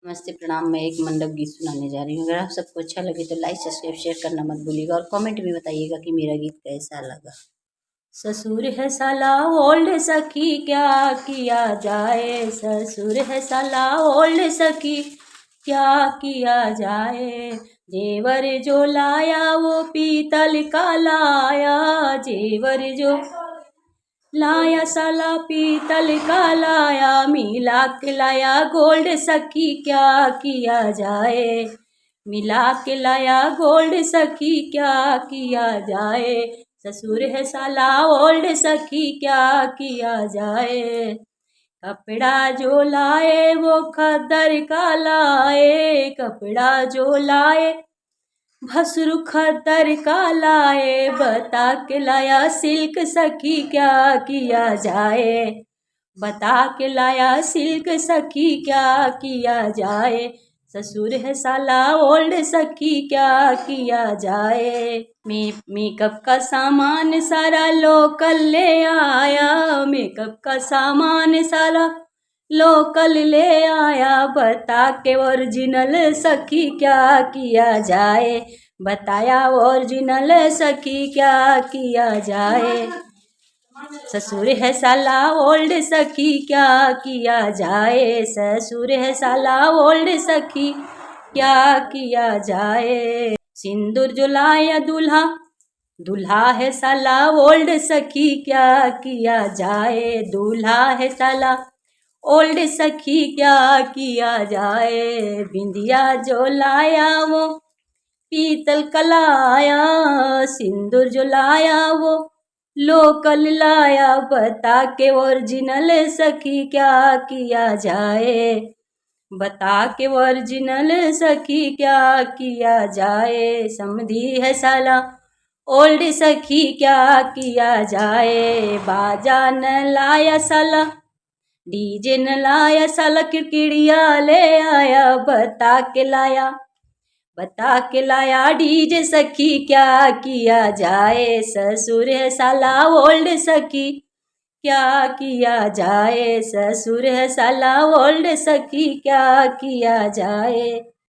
नमस्ते प्रणाम। मैं एक मंडप गीत सुनाने जा रही हूँ। अगर आप सबको अच्छा लगे तो लाइक सब्सक्राइब शेयर करना मत भूलिएगा और कमेंट में बताइएगा कि मेरा गीत कैसा लगा। ससुर है साला ओल्ड सखी क्या किया जाए, ससुर है साला ओल्ड सखी क्या किया जाए। जेवर जो लाया वो पीतल का लाया, जेवर जो लाया साला पीतल का लाया, मिला के लाया गोल्ड सखी क्या किया जाए। मिला के लाया गोल्ड सखी क्या किया जाए। ससुर है साला ओल्ड सखी क्या किया जाए। कपड़ा जो लाए वो खद्दर का लाए, कपड़ा जो लाए भसरू खद्दर का लाए। बता के लाया सिल्क सखी क्या किया जाए, बता के लाया सिल्क सखी क्या किया जाए। ससुर है साला ओल्ड सखी क्या किया जाए। मेकअप का सामान सारा लोकल ले आया, मेकअप का सामान सारा लोकल ले आया। बता के ओरिजिनल सखी क्या किया जाए, बताया ओरिजिनल सखी क्या किया जाए। ससुर है साला ओल्ड सखी क्या किया जाए, ससुर है साला ओल्ड सखी क्या किया जाए। सिंदूर जो लाया दूल्हा, दूल्हा है साला ओल्ड सखी क्या किया जाए। दूल्हा है साला ओल्ड सखी क्या किया जाए। बिंदिया जो लाया वो पीतल का लाया, सिंदूर जो लाया वो लोकल लाया। बता के ओरिजिनल सखी क्या किया जाए, बता के ओरिजिनल सखी क्या किया जाए। समधी है साला ओल्ड सखी क्या किया जाए। बाजा न लाया साला, डीजे न लाया साला, किड़किड़िया ले आया। बता के लाया, बता के लाया डीजे सखी क्या किया जाए। ससुर है साला ओल्ड सखी क्या किया जाए, ससुर है साला ओल्ड सखी क्या किया जाए।